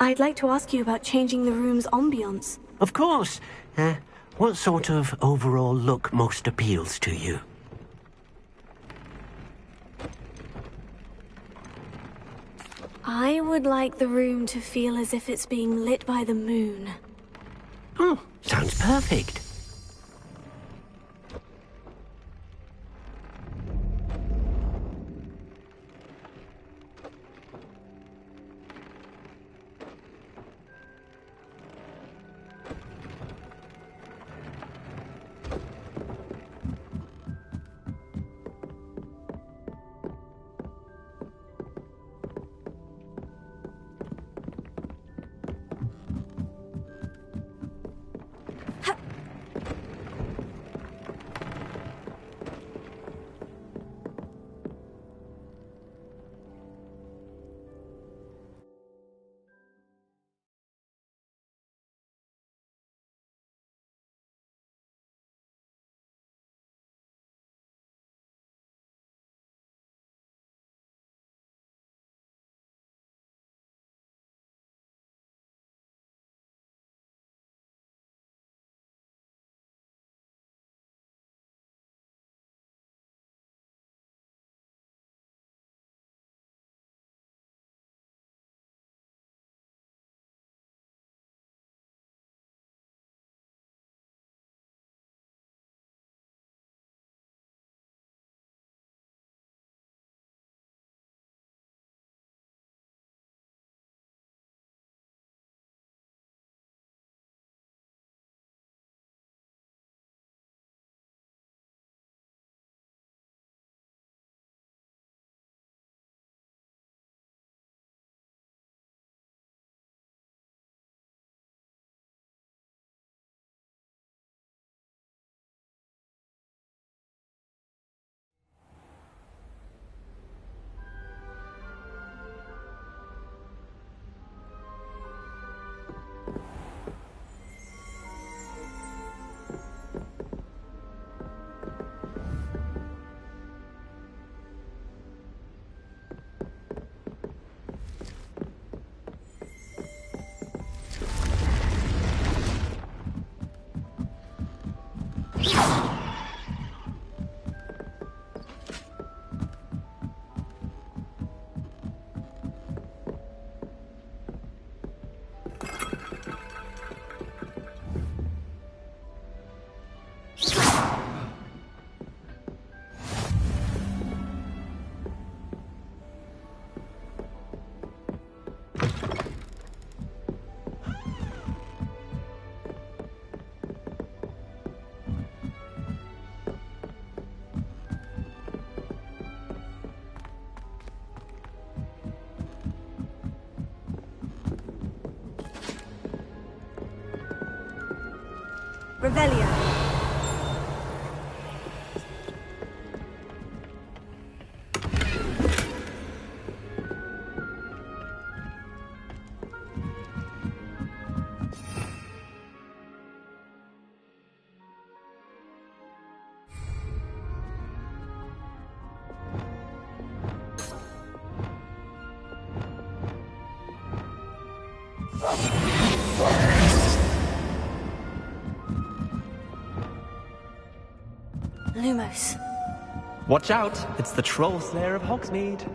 I'd like to ask you about changing the room's ambiance. Of course. What sort of overall look most appeals to you? I would like the room to feel as if it's being lit by the moon. Oh, sounds perfect. Revelio. Lumos. Watch out! It's the troll slayer of Hogsmeade.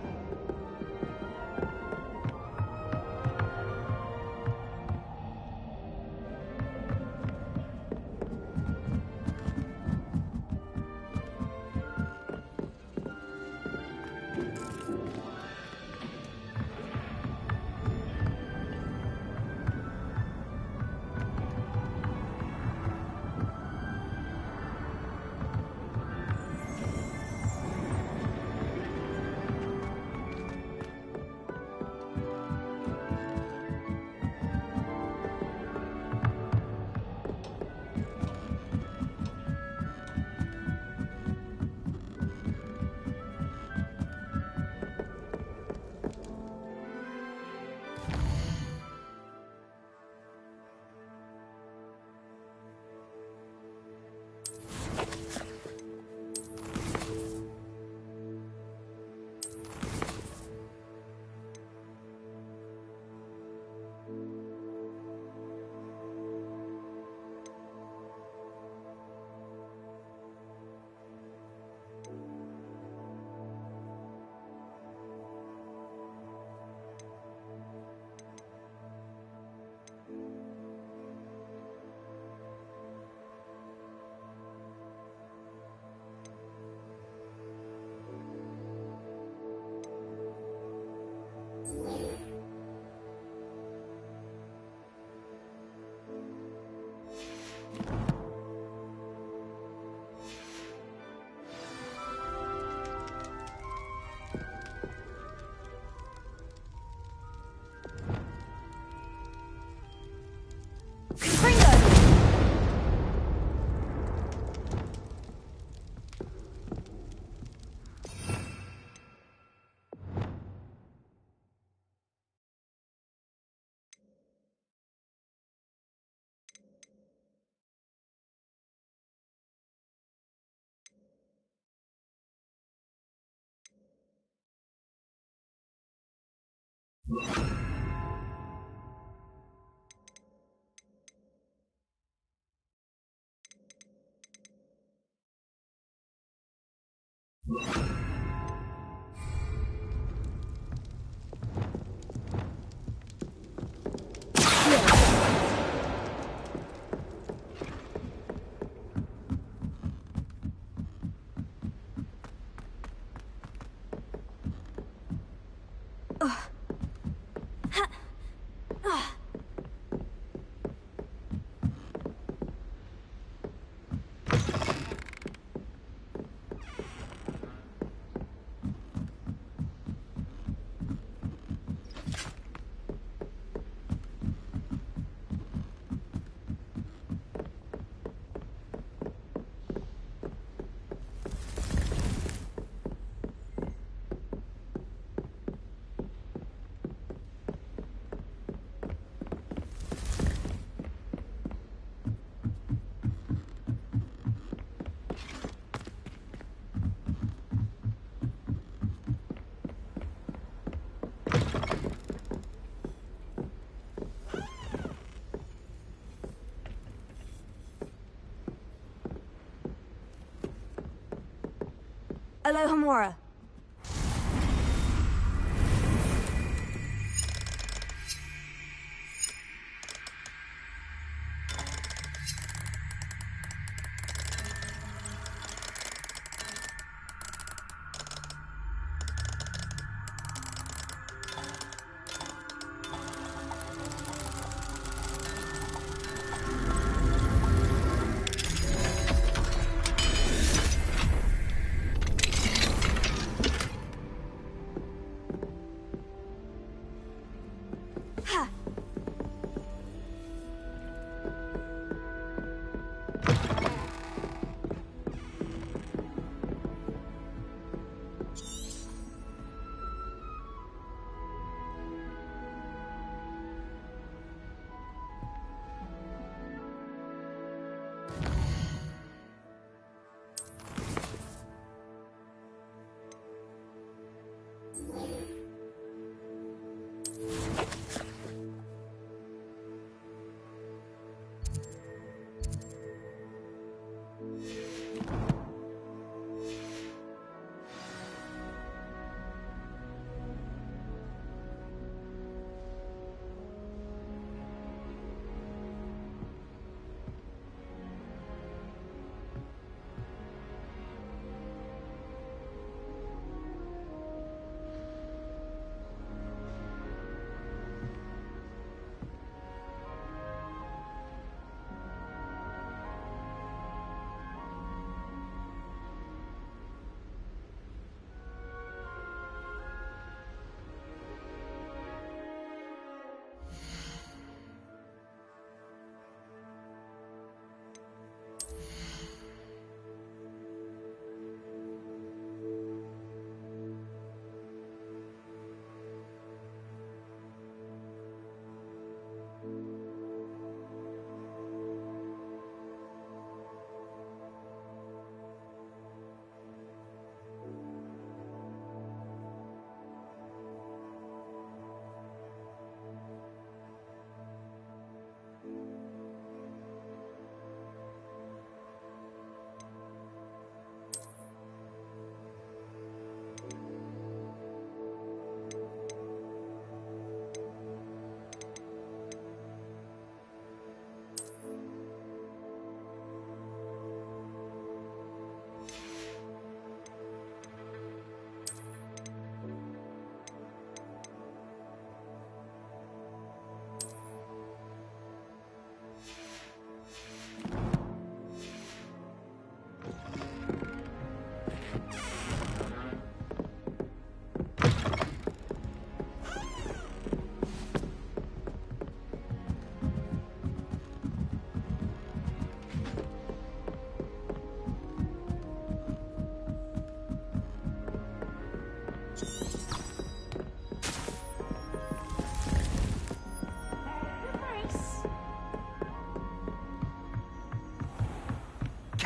Alohomora.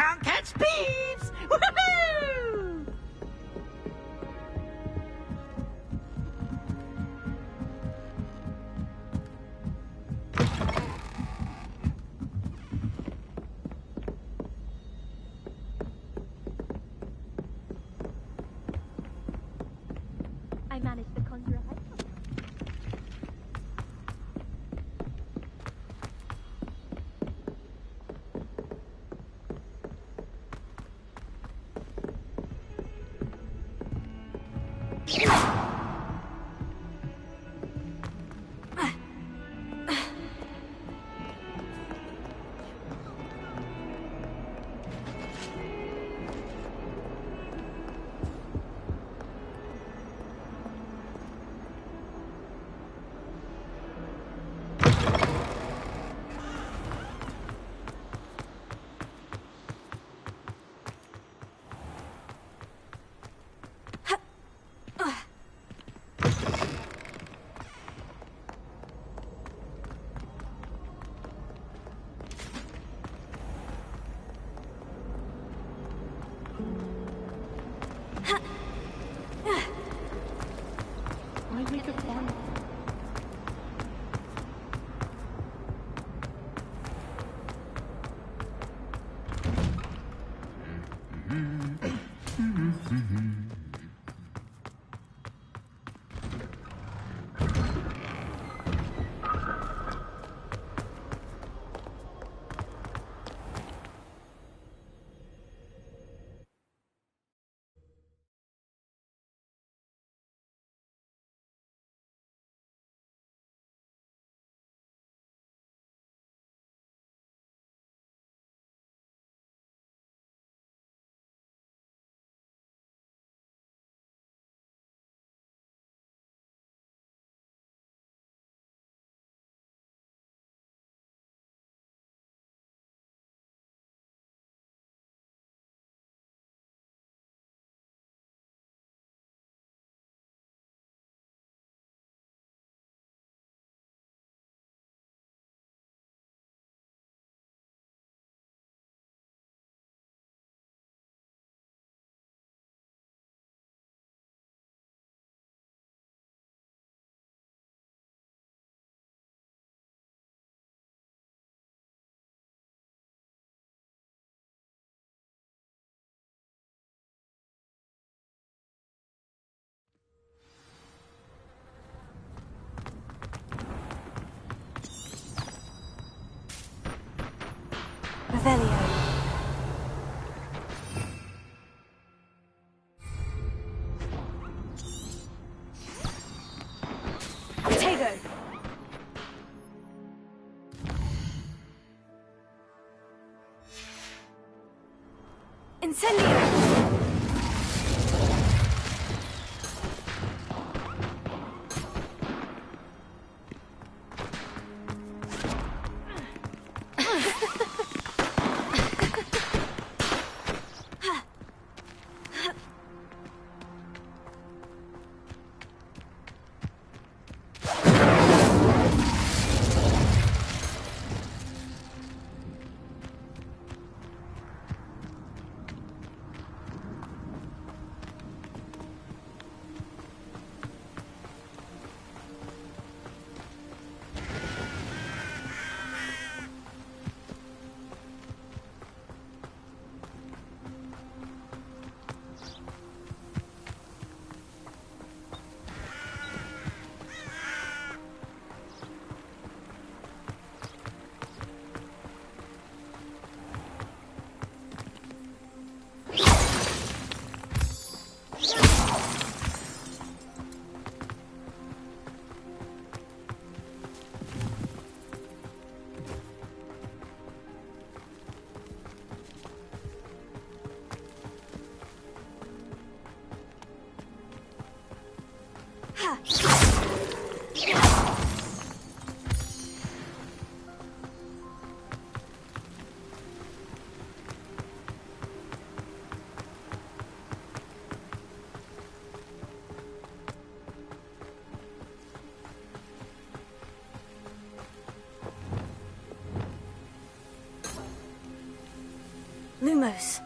can't catch peeps! Woohoo! I managed to conjure a head. Why make it fun? Revelio. Potato. Incendio. Lumen. Vamos!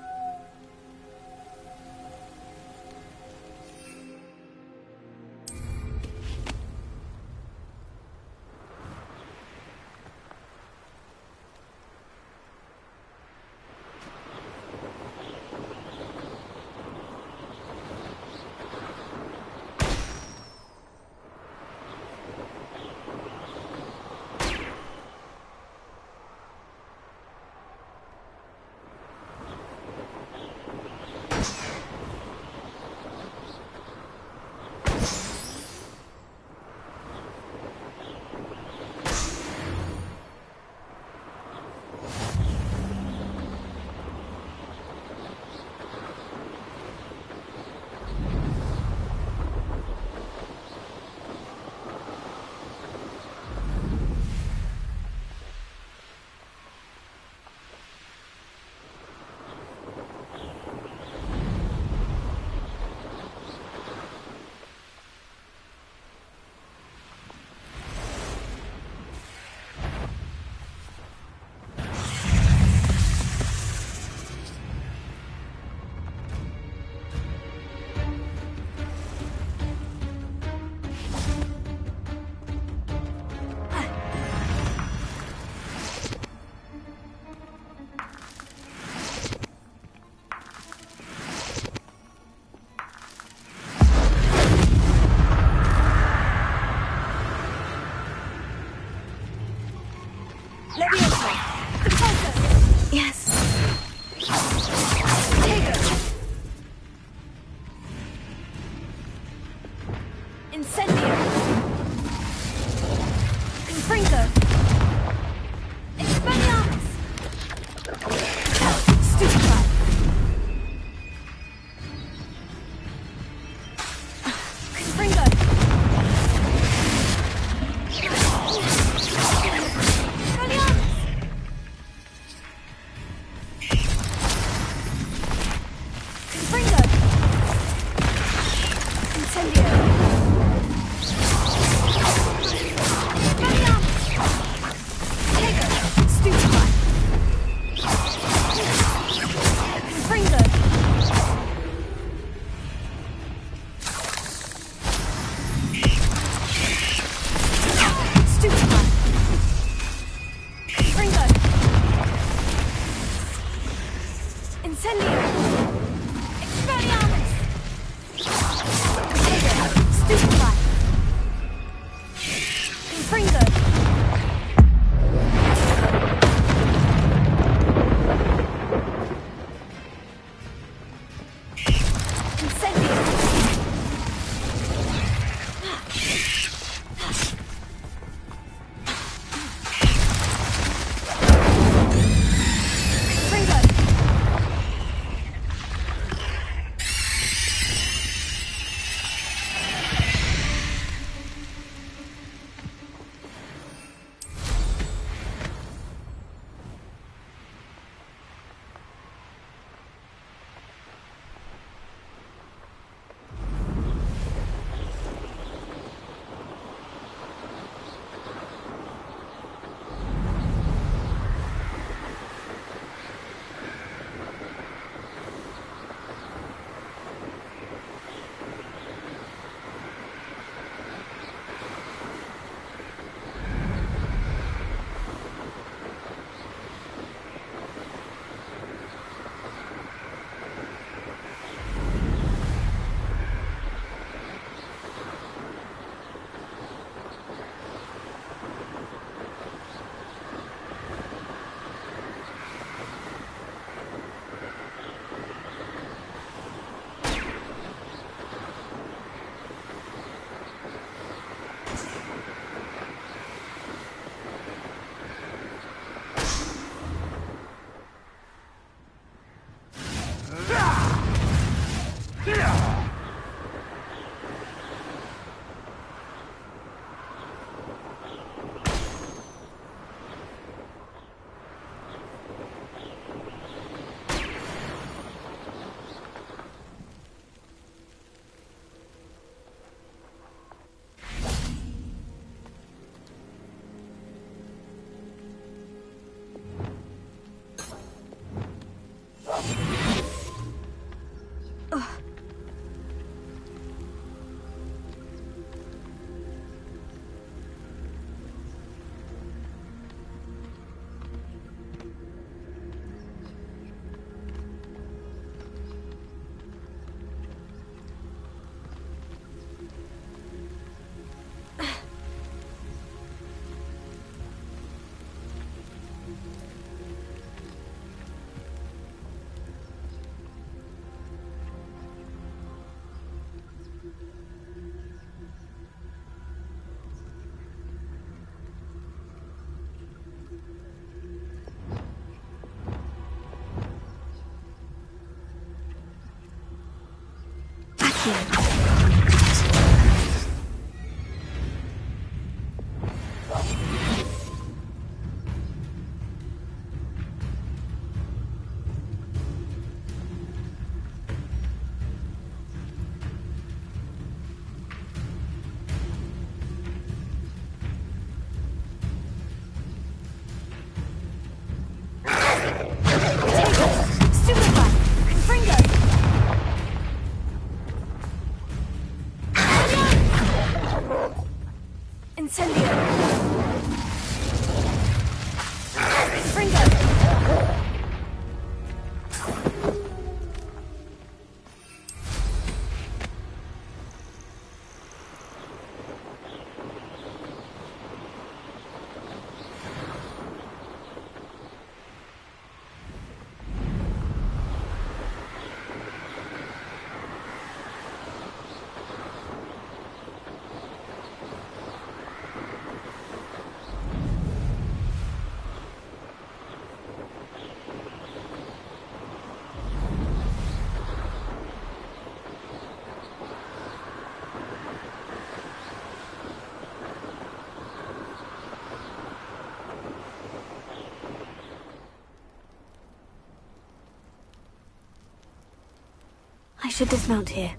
I should dismount here.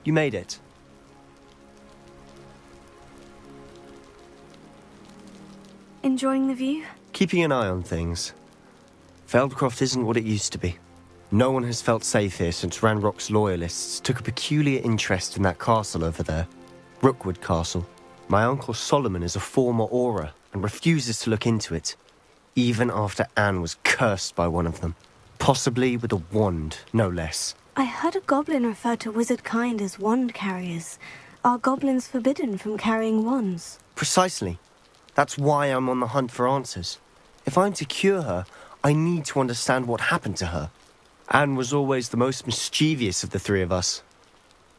You made it. Enjoying the view? Keeping an eye on things. Feldcroft isn't what it used to be. No one has felt safe here since Ranrock's loyalists took a peculiar interest in that castle over there. Rookwood Castle. My uncle Solomon is a former Auror and refuses to look into it, even after Anne was cursed by one of them. Possibly with a wand, no less. I heard a goblin refer to wizard kind as wand carriers. Are goblins forbidden from carrying wands? Precisely. That's why I'm on the hunt for answers. If I'm to cure her, I need to understand what happened to her. Anne was always the most mischievous of the three of us.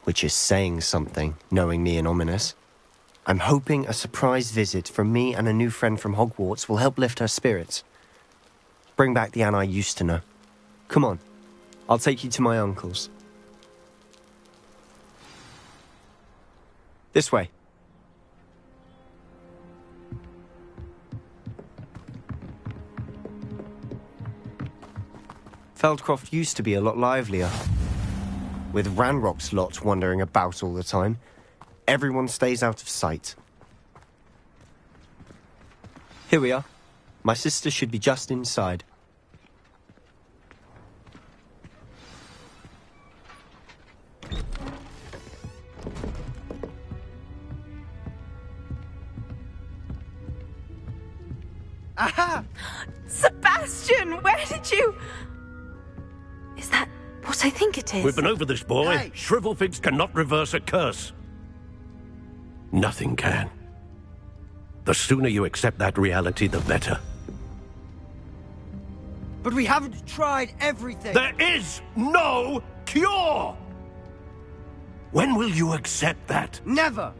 Which is saying something, knowing me and Ominous. I'm hoping a surprise visit from me and a new friend from Hogwarts will help lift her spirits. Bring back the Anne I used to know. Come on, I'll take you to my uncle's. This way. Feldcroft used to be a lot livelier. With Ranrock's lot wandering about all the time, everyone stays out of sight. Here we are. My sister should be just inside. Aha! Sebastian, where did you... Is that what I think it is? We've been over this, boy. Hey. Shrivelfigs cannot reverse a curse. Nothing can. The sooner you accept that reality, the better. But we haven't tried everything. There is no cure! When will you accept that? Never.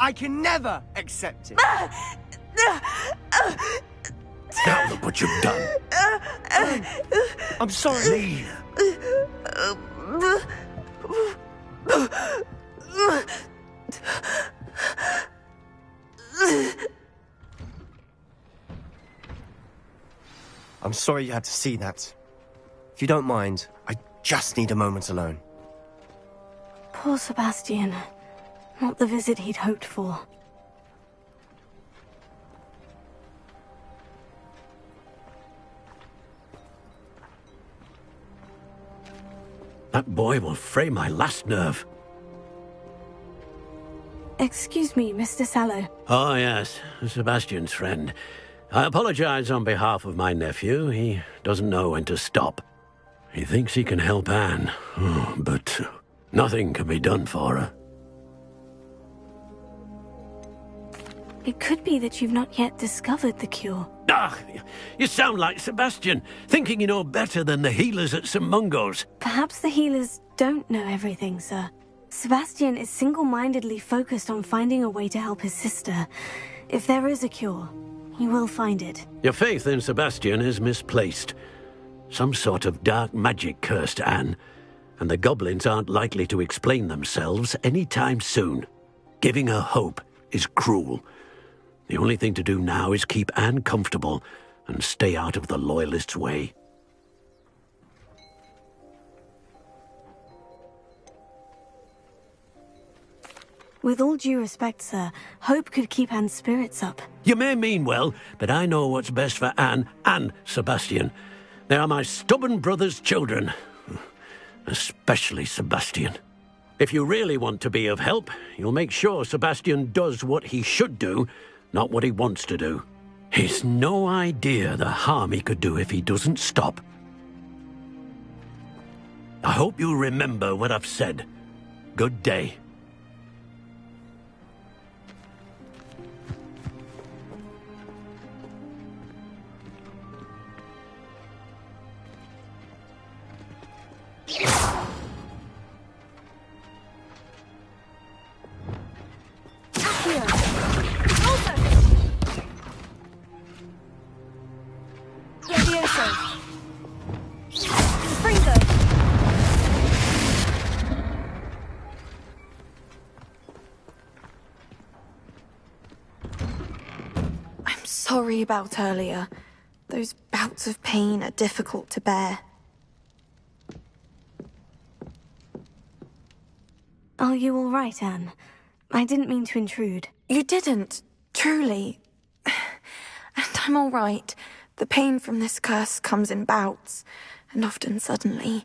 I can never accept it. Now look what you've done. I'm sorry. Leave. I'm sorry you had to see that. If you don't mind, I just need a moment alone. Poor Sebastian. Not the visit he'd hoped for. That boy will fray my last nerve. Excuse me, Mr. Sallow. Oh, yes, Sebastian's friend. I apologize on behalf of my nephew. He doesn't know when to stop. He thinks he can help Anne, but nothing can be done for her. It could be that you've not yet discovered the cure. Ah, you sound like Sebastian, thinking you know better than the healers at St. Mungo's. Perhaps the healers don't know everything, sir. Sebastian is single-mindedly focused on finding a way to help his sister. If there is a cure, he will find it. Your faith in Sebastian is misplaced. Some sort of dark magic cursed Anne, and the goblins aren't likely to explain themselves anytime soon. Giving her hope is cruel. The only thing to do now is keep Anne comfortable and stay out of the Loyalists' way. With all due respect, sir, hope could keep Anne's spirits up. You may mean well, but I know what's best for Anne and Sebastian. They are my stubborn brother's children. Especially Sebastian. If you really want to be of help, you'll make sure Sebastian does what he should do, not what he wants to do. He's no idea the harm he could do if he doesn't stop. I hope you remember what I've said. Good day. Sorry about earlier. Those bouts of pain are difficult to bear. Are you all right, Anne? I didn't mean to intrude. You didn't, truly. And I'm all right. The pain from this curse comes in bouts, and often suddenly.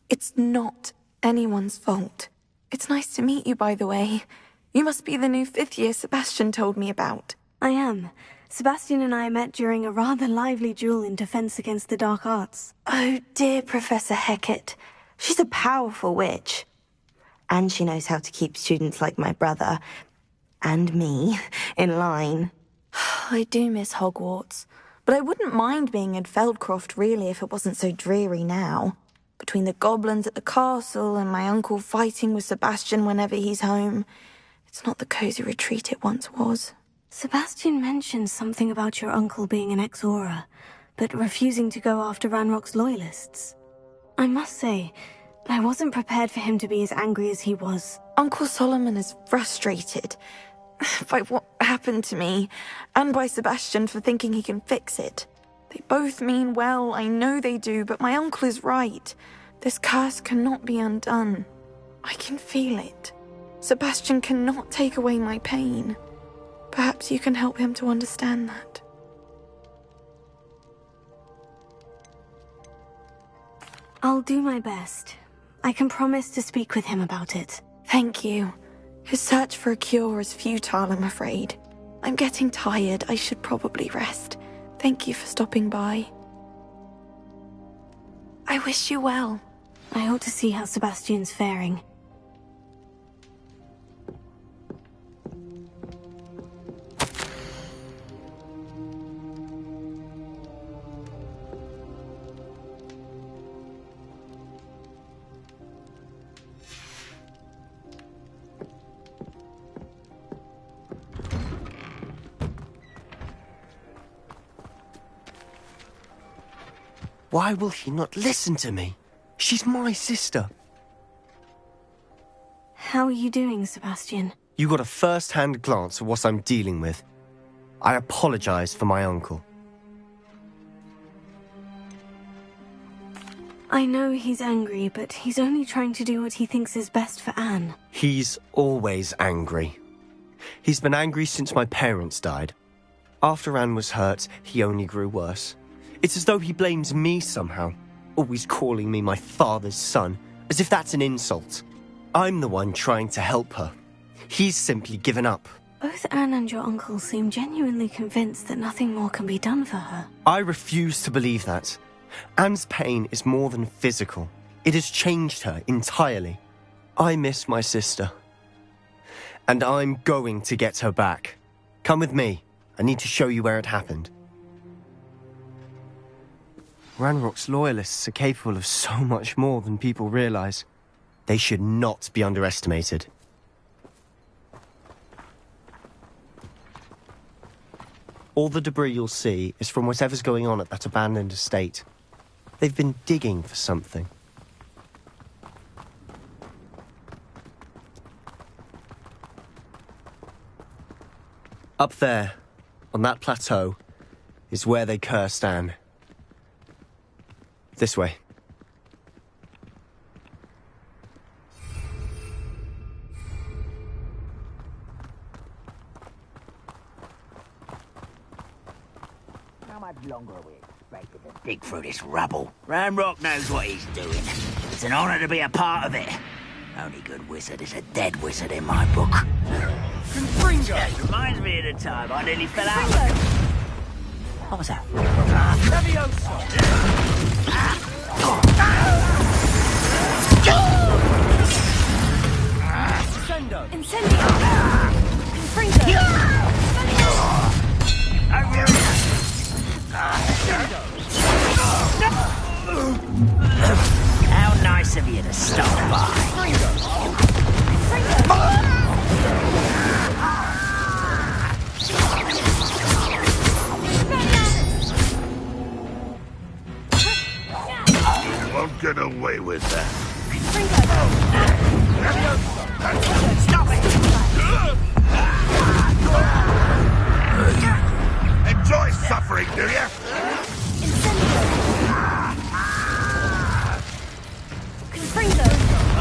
It's not anyone's fault. It's nice to meet you, by the way. You must be the new 5th year Sebastian told me about. I am. Sebastian and I met during a rather lively duel in defense against the dark arts. Oh, dear Professor Hecat. She's a powerful witch. And she knows how to keep students like my brother, and me, in line. I do miss Hogwarts, but I wouldn't mind being in Feldcroft, really, if it wasn't so dreary now. Between the goblins at the castle and my uncle fighting with Sebastian whenever he's home, it's not the cozy retreat it once was. Sebastian mentioned something about your uncle being an ex-Auror, but refusing to go after Ranrock's Loyalists. I must say, I wasn't prepared for him to be as angry as he was. Uncle Solomon is frustrated by what happened to me, and by Sebastian for thinking he can fix it. They both mean well, I know they do, but my uncle is right. This curse cannot be undone. I can feel it. Sebastian cannot take away my pain. Perhaps you can help him to understand that. I'll do my best. I can promise to speak with him about it. Thank you. His search for a cure is futile, I'm afraid. I'm getting tired. I should probably rest. Thank you for stopping by. I wish you well. I ought to see how Sebastian's faring. Why will he not listen to me? She's my sister. How are you doing, Sebastian? You got a first-hand glance at what I'm dealing with. I apologize for my uncle. I know he's angry, but he's only trying to do what he thinks is best for Anne. He's always angry. He's been angry since my parents died. After Anne was hurt, he only grew worse. It's as though he blames me somehow, always calling me my father's son, as if that's an insult. I'm the one trying to help her. He's simply given up. Both Anne and your uncle seem genuinely convinced that nothing more can be done for her. I refuse to believe that. Anne's pain is more than physical. It has changed her entirely. I miss my sister. And I'm going to get her back. Come with me. I need to show you where it happened. Ranrock's Loyalists are capable of so much more than people realize. They should not be underestimated. All the debris you'll see is from whatever's going on at that abandoned estate. They've been digging for something. Up there, on that plateau, is where they cursed Anne. This way. How much longer are we expected to dig through this rubble? Ranrock knows what he's doing. It's an honor to be a part of it. Only good wizard is a dead wizard in my book. Confringo! It reminds me of the time I nearly fell out. What was that? Levioso! Sendo! Incendio! Confringo! How nice of you to stop by. You won't get away with that. Stop it! Enjoy suffering, do you?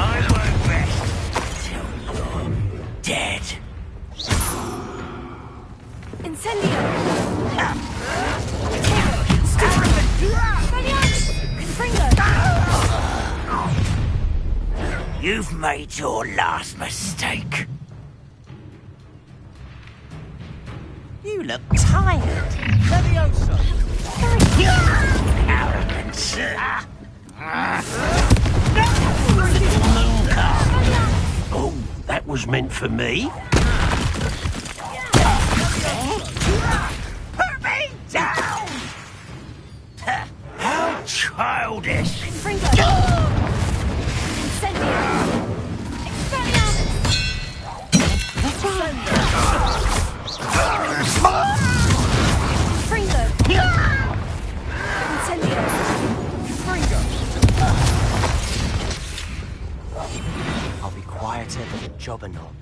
I won't rest till you're dead. Incendio! You've made your last mistake. You look tired. Levioso! Arrogance. Oh, that was meant for me? Put me down! How childish! I'll be quieter than a jobberknoll.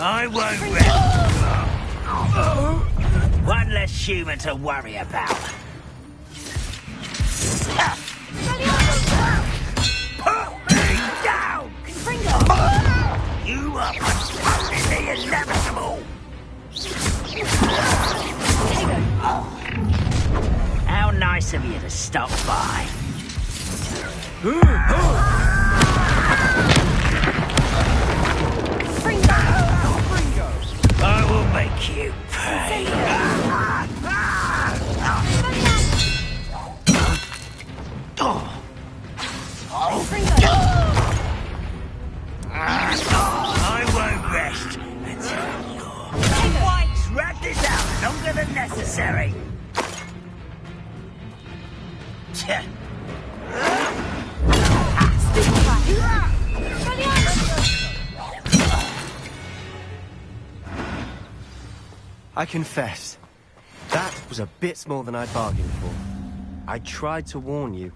I won't rest. One less human to worry about. Put me down! You are postponing the inevitable! How nice of you to stop by. I will make you pay. I won't rest until you're... Whites, drag this out longer than necessary. I confess, that was a bit more than I bargained for. I tried to warn you.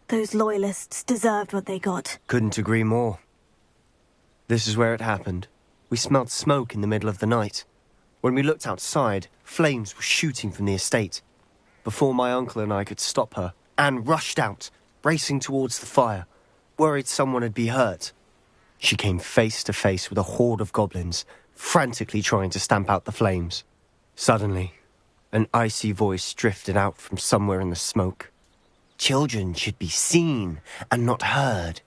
Those loyalists deserved what they got. Couldn't agree more. This is where it happened. We smelled smoke in the middle of the night. When we looked outside, flames were shooting from the estate. Before my uncle and I could stop her, Anne rushed out, racing towards the fire, worried someone had been hurt. She came face to face with a horde of goblins, frantically trying to stamp out the flames. Suddenly, an icy voice drifted out from somewhere in the smoke. Children should be seen and not heard.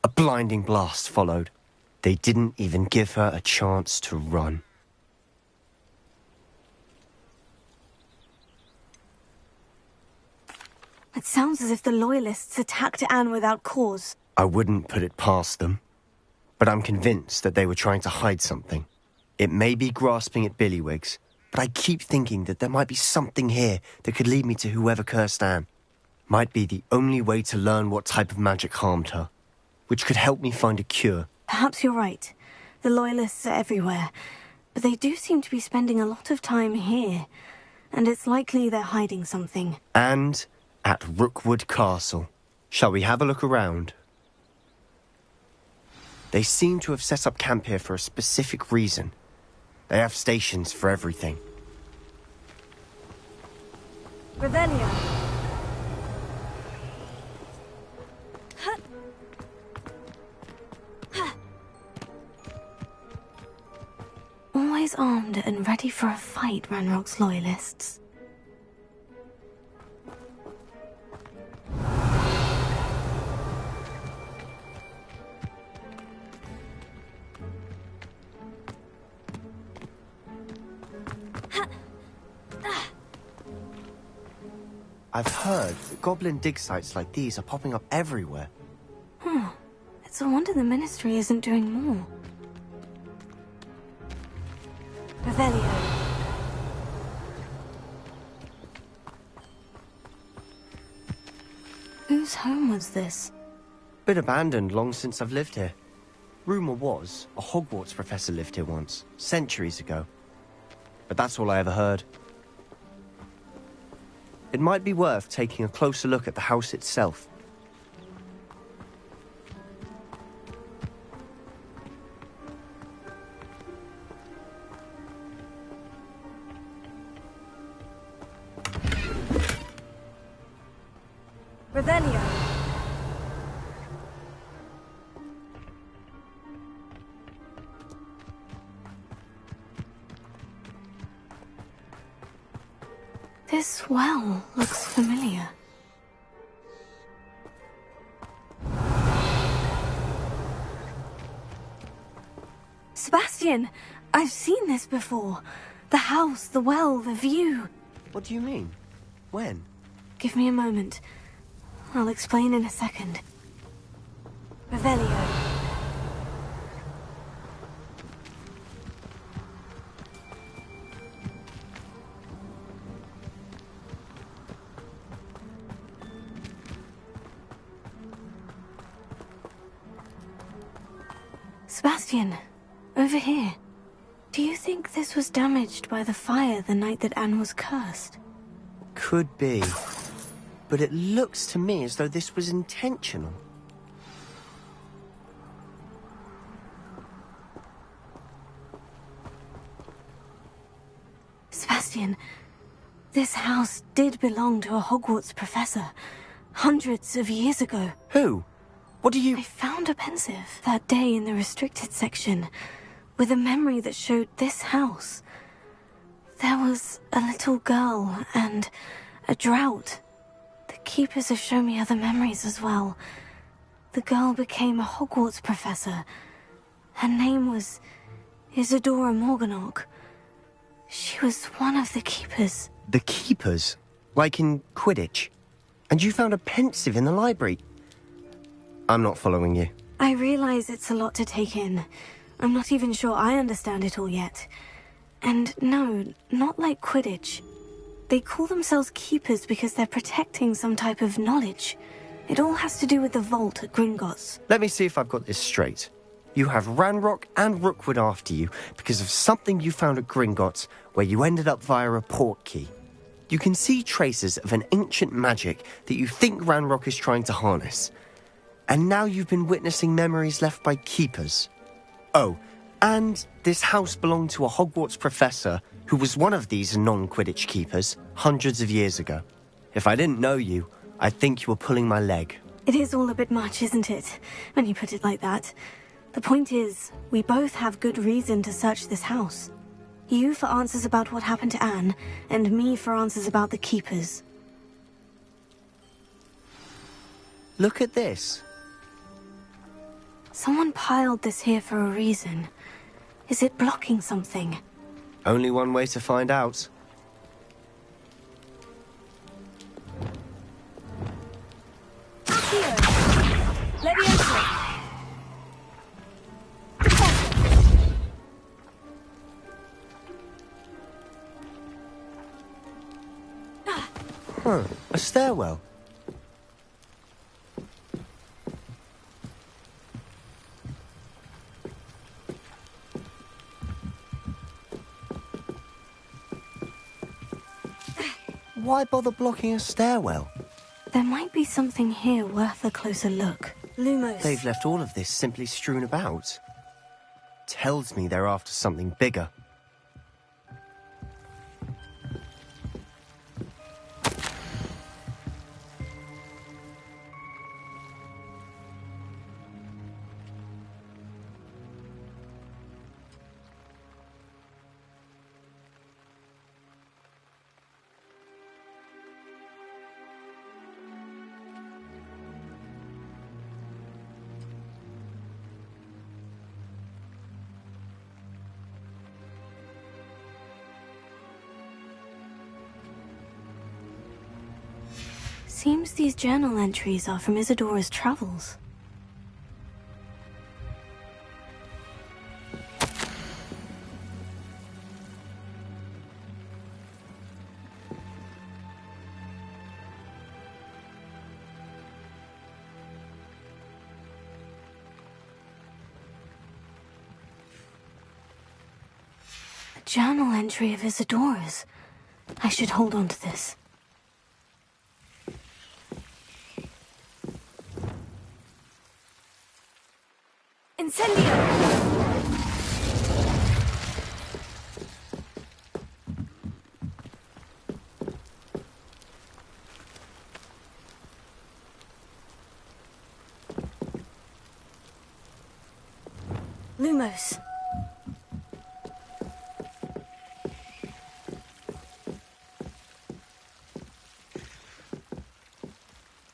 A blinding blast followed. They didn't even give her a chance to run. It sounds as if the Loyalists attacked Anne without cause. I wouldn't put it past them, but I'm convinced that they were trying to hide something. It may be grasping at Billywigs, but I keep thinking that there might be something here that could lead me to whoever cursed Anne. Might be the only way to learn what type of magic harmed her, which could help me find a cure. Perhaps you're right. The Loyalists are everywhere, but they do seem to be spending a lot of time here, and it's likely they're hiding something. And at Rookwood Castle. Shall we have a look around? They seem to have set up camp here for a specific reason. They have stations for everything. Revelio. Always armed and ready for a fight, Ranrock's Loyalists. I've heard that goblin dig sites like these are popping up everywhere. It's a wonder the Ministry isn't doing more. Revelio. Whose home was this? Been abandoned long since I've lived here. Rumour was a Hogwarts professor lived here once, centuries ago. But that's all I ever heard. It might be worth taking a closer look at the house itself. Revelio. This well looks familiar. Sebastian, I've seen this before. The house, the well, the view. What do you mean? When? Give me a moment. I'll explain in a second. Revelio. Sebastian, over here. Do you think this was damaged by the fire the night that Anne was cursed? Could be. But it looks to me as though this was intentional. Sebastian, this house did belong to a Hogwarts professor, hundreds of years ago. Who? What do you... I found a pensive that day in the restricted section, with a memory that showed this house. There was a little girl and a drought. The keepers have shown me other memories as well. The girl became a Hogwarts professor. Her name was Isadora Morganach. She was one of the keepers. The keepers? Like in Quidditch? And you found a pensive in the library? I'm not following you. I realize it's a lot to take in. I'm not even sure I understand it all yet. And no, not like Quidditch. They call themselves keepers because they're protecting some type of knowledge. It all has to do with the vault at Gringotts. Let me see if I've got this straight. You have Ranrock and Rookwood after you because of something you found at Gringotts where you ended up via a port key. You can see traces of an ancient magic that you think Ranrock is trying to harness. And now you've been witnessing memories left by keepers. Oh, and this house belonged to a Hogwarts professor who was one of these non-Quidditch keepers hundreds of years ago. If I didn't know you, I'd think you were pulling my leg. It is all a bit much, isn't it? When you put it like that. The point is, we both have good reason to search this house. You for answers about what happened to Anne, and me for answers about the keepers. Look at this. Someone piled this here for a reason. Is it blocking something? Only one way to find out. Here! Leviosa! Oh, a stairwell. Why bother blocking a stairwell? There might be something here worth a closer look. Lumos. They've left all of this simply strewn about. Tells me they're after something bigger. Seems these journal entries are from Isadora's travels. A journal entry of Isadora's. I should hold on to this. Incendio! Lumos.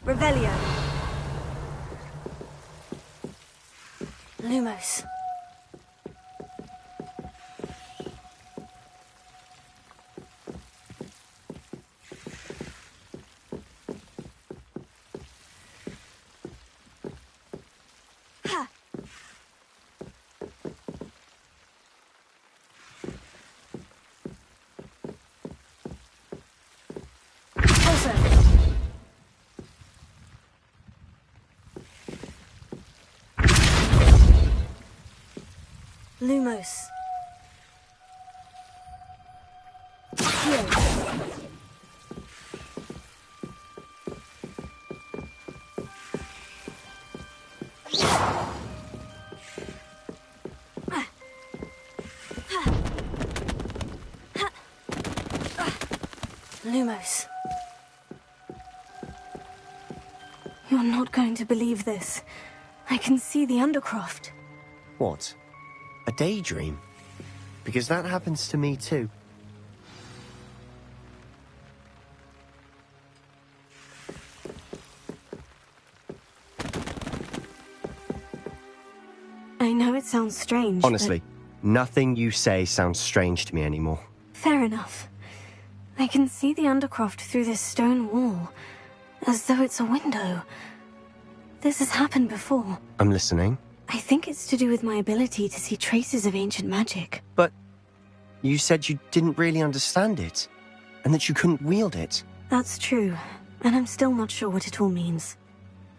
Revelio. Lumos. Ha. Also. Lumos. Here. Lumos. You're not going to believe this. I can see the Undercroft. What? A daydream? Because that happens to me too. I know it sounds strange, Honestly, nothing you say sounds strange to me anymore. Fair enough. I can see the Undercroft through this stone wall, as though it's a window. This has happened before. I'm listening. I think it's to do with my ability to see traces of ancient magic. But you said you didn't really understand it, and that you couldn't wield it. That's true, and I'm still not sure what it all means.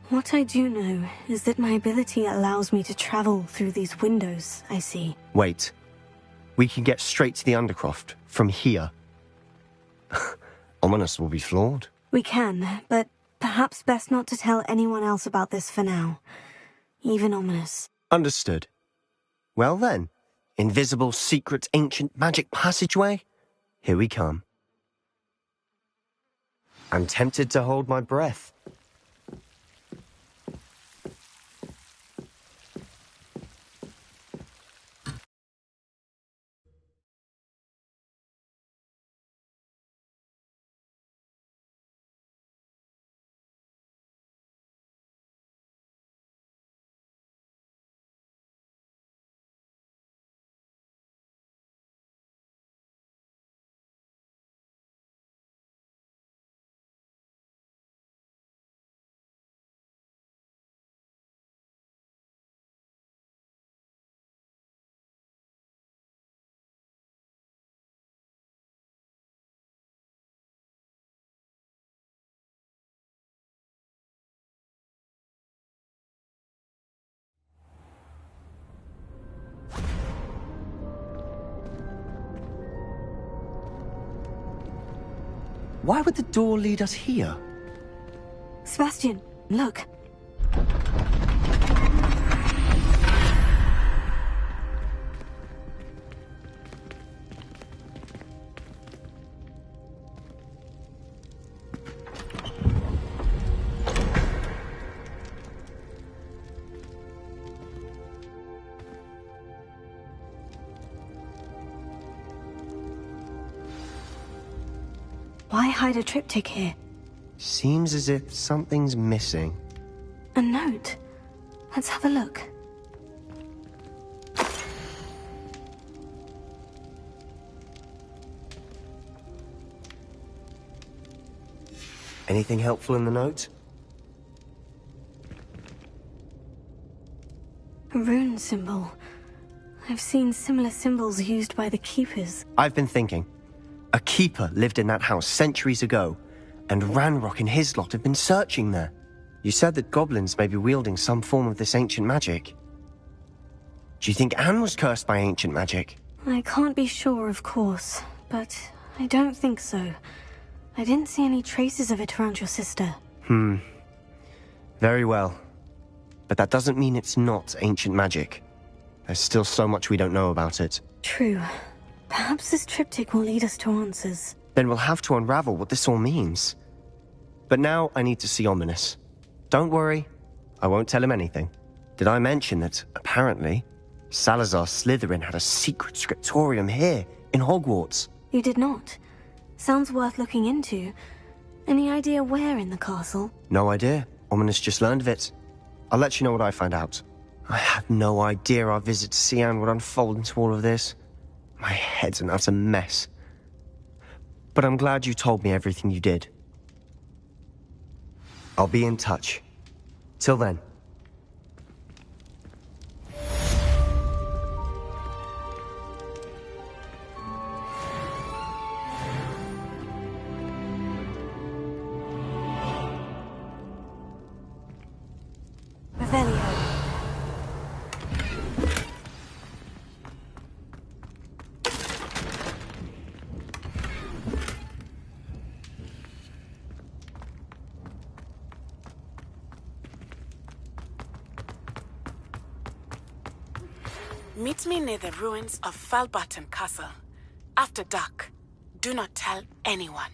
What I do know is that my ability allows me to travel through these windows I see. Wait. We can get straight to the Undercroft from here. Ominous will be flawed. We can, but perhaps best not to tell anyone else about this for now. Even Ominous. Understood. Well then, invisible, secret, ancient magic passageway? Here we come. I'm tempted to hold my breath. Why would the door lead us here? Sebastian, look. Why hide a triptych here? Seems as if something's missing. A note. Let's have a look. Anything helpful in the note? A rune symbol. I've seen similar symbols used by the keepers. I've been thinking. A keeper lived in that house centuries ago, and Ranrock and his lot have been searching there. You said that goblins may be wielding some form of this ancient magic. Do you think Anne was cursed by ancient magic? I can't be sure, of course, but I don't think so. I didn't see any traces of it around your sister. Very well. But that doesn't mean it's not ancient magic. There's still so much we don't know about it. True. Perhaps this triptych will lead us to answers. Then we'll have to unravel what this all means. But now I need to see Ominous. Don't worry, I won't tell him anything. Did I mention that, apparently, Salazar Slytherin had a secret scriptorium here, in Hogwarts? You did not. Sounds worth looking into. Any idea where in the castle? No idea. Ominous just learned of it. I'll let you know what I find out. I had no idea our visit to see Anne would unfold into all of this. My head's an utter mess. But I'm glad you told me everything you did. I'll be in touch. Till then. Revelio. Meet me near the ruins of Falbaton Castle. After dark. Do not tell anyone.